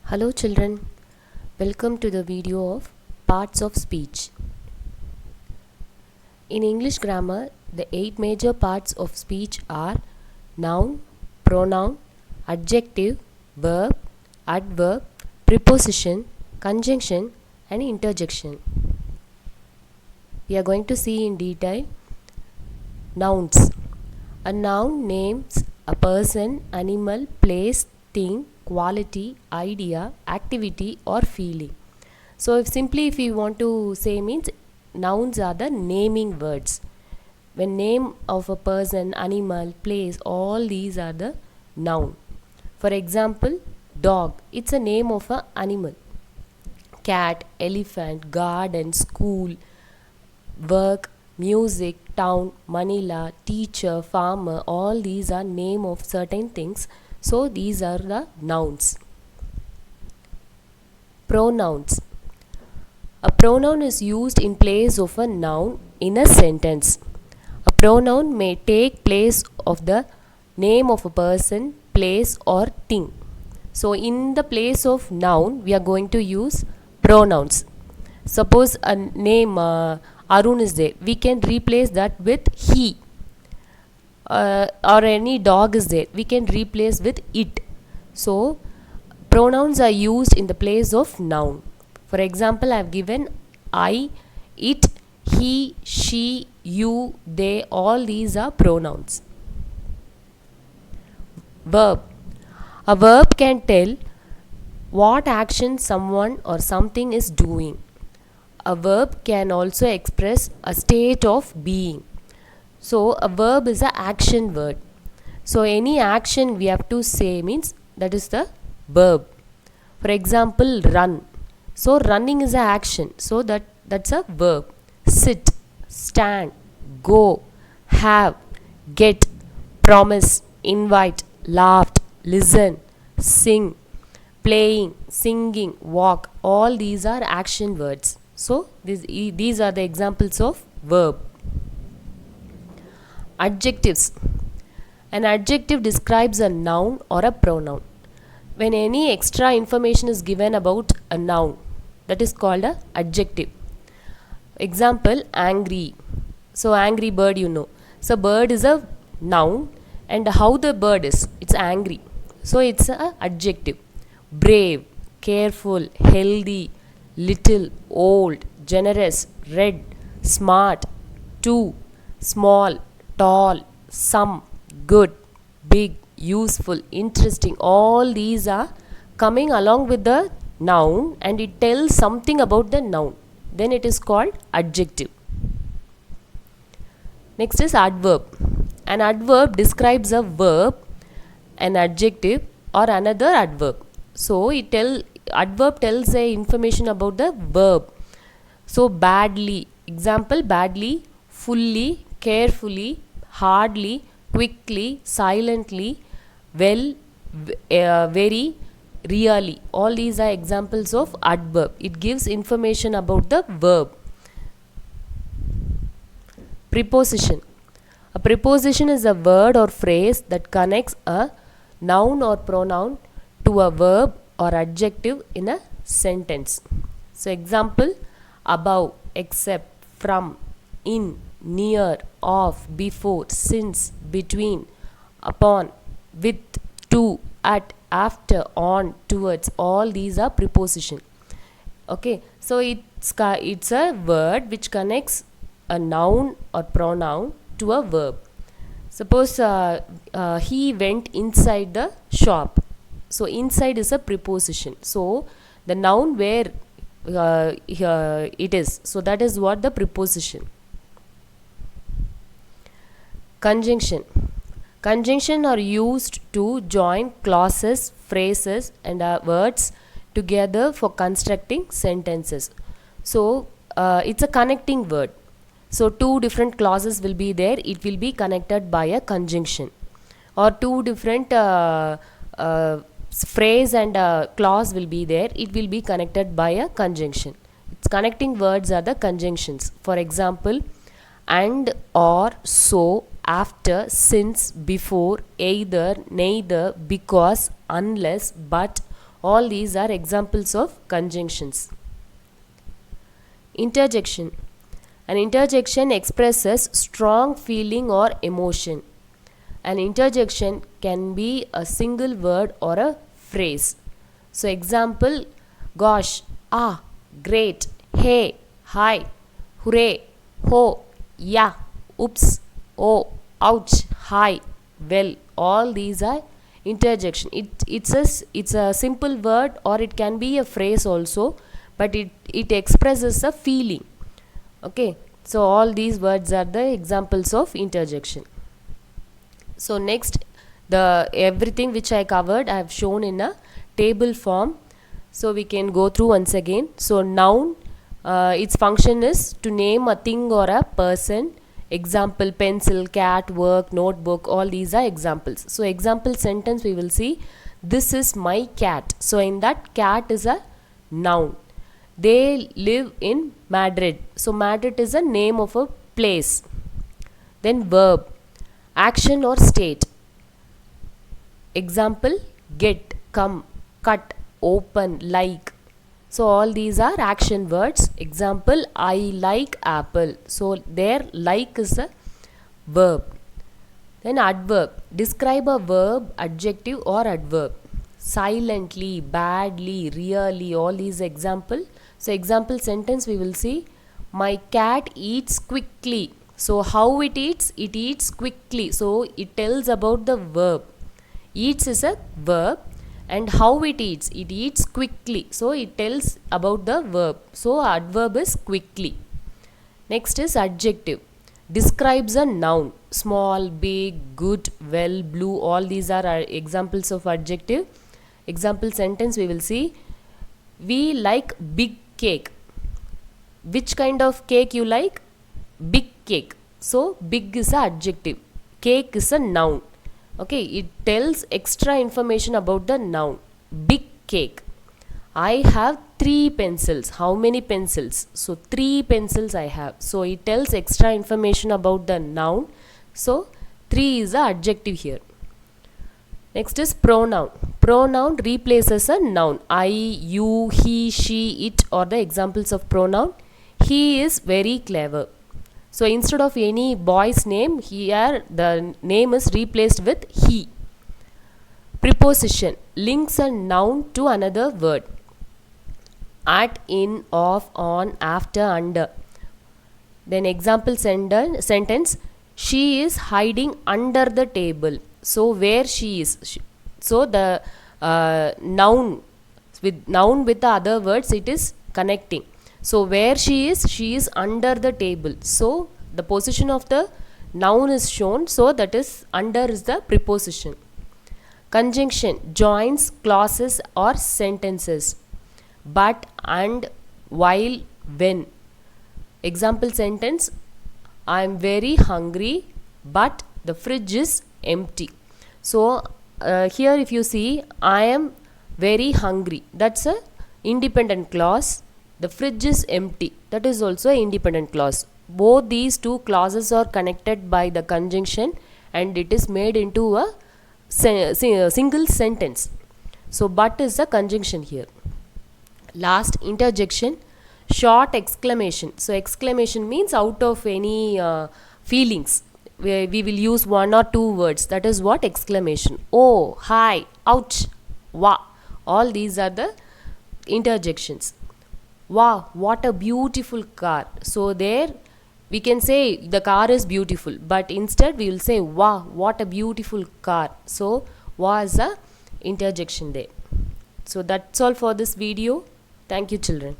Hello children, welcome to the video of parts of speech. In English grammar, the 8 major parts of speech are noun, pronoun, adjective, verb, adverb, preposition, conjunction and interjection. We are going to see in detail nouns. A noun names a person, animal, place, thing, quality, idea, activity or feeling. So if you want to say means nouns are the naming words. When name of a person, animal, place, all these are the noun. For example, dog, it's a name of an animal. Cat, elephant, garden, school, work, music, town, Manila, teacher, farmer, all these are name of certain things. So these are the nouns. Pronouns. A pronoun is used in place of a noun in a sentence. A pronoun may take place of the name of a person, place or thing. So in the place of noun, we are going to use pronouns. Suppose a name Arun is there, we can replace that with he. Or any dog is there, we can replace with it. So pronouns are used in the place of noun. For example, I have given I, it, he, she, you, they, all these are pronouns. Verb. A verb can tell what action someone or something is doing. A verb can also express a state of being. So a verb is an action word. So any action we have to say means that is the verb. For example, run. So running is an action. So that's a verb. Sit, stand, go, have, get, promise, invite, laughed, listen, sing, playing, singing, walk. All these are action words. So these are the examples of verb. Adjectives. An adjective describes a noun or a pronoun. When any extra information is given about a noun, that is called a adjective. Example, angry. So angry bird, you know. So bird is a noun and how the bird is, it's angry. So it's a adjective. Brave, careful, healthy, little, old, generous, red, smart, too, small, tall, some, good, big, useful, interesting. All these are coming along with the noun and it tells something about the noun. Then it is called adjective. Next is adverb. An adverb describes a verb, an adjective or another adverb. So adverb tells a information about the verb. So badly, example, badly, fully, carefully, hardly, quickly, silently, well, very, really. All these are examples of adverb. It gives information about the verb. Preposition. A preposition is a word or phrase that connects a noun or pronoun to a verb or adjective in a sentence. So example, above, except, from, in, near, of, before, since, between, upon, with, to, at, after, on, towards. All these are preposition. Okay, so it's a word which connects a noun or pronoun to a verb. Suppose he went inside the shop. So inside is a preposition. So the noun where it is. So that is what the preposition. Conjunction. Conjunction are used to join clauses, phrases and words together for constructing sentences. So it's a connecting word. So two different clauses will be there. It will be connected by a conjunction. Or two different phrase and clause will be there. It will be connected by a conjunction. Its connecting words are the conjunctions. For example, and, or, so, after, since, before, either, neither, because, unless, but, All these are examples of conjunctions. Interjection. An interjection expresses strong feeling or emotion. An interjection can be a single word or a phrase. So example, gosh, ah, great, hey, hi, hooray, ho, yeah, oops, oh, ouch, hi, well. All these are interjection. It's a simple word or it can be a phrase also, but it expresses a feeling. Okay, so all these words are the examples of interjection. So next, the everything which I covered I have shown in a table form, so we can go through once again. So noun, its function is to name a thing or a person. Example, pencil, cat, work, notebook, all these are examples. So example sentence we will see, this is my cat. So in that, cat is a noun. They live in Madrid. So Madrid is a name of a place. Then verb, action or state. Example, get, come, cut, open, like. So all these are action words. Example, I like apple. So there, like is a verb. Then adverb, describe a verb, adjective or adverb. Silently, badly, really, all these example. So example sentence we will see, my cat eats quickly. So how it eats quickly. So it tells about the verb. Eats is a verb, and how it eats quickly. So it tells about the verb. So adverb is quickly. Next is adjective, describes a noun. Small, big, good, well, blue, all these are examples of adjective. Example sentence we will see, we like big cake. Which kind of cake you like? Big cake. So big is a adjective, cake is a noun. Okay, it tells extra information about the noun. Big cake. I have 3 pencils. How many pencils? So 3 pencils I have. So it tells extra information about the noun. So 3 is the adjective here. Next is pronoun. Pronoun replaces a noun. I, you, he, she, it are the examples of pronoun. He is very clever. So instead of any boy's name, here the name is replaced with he. Preposition links a noun to another word. At, in, of, on, after, under. Then example sentence, she is hiding under the table. So where she is. So the noun with the other words, it is connecting. So where she is under the table. So the position of the noun is shown. So that is under is the preposition. Conjunction joins clauses or sentences. But, and, while, when. Example sentence, I am very hungry, but the fridge is empty. So here if you see, I am very hungry, that's a independent clause. The fridge is empty, that is also an independent clause. Both these two clauses are connected by the conjunction and it is made into a single sentence. So but is the conjunction here. Last, interjection, short exclamation. So exclamation means out of any feelings. We will use 1 or 2 words. That is what exclamation. Oh, hi, ouch, wow. All these are the interjections. Wow, what a beautiful car. So there we can say the car is beautiful, but instead we will say wow, what a beautiful car. So wow is a interjection there. So that's all for this video. Thank you, children.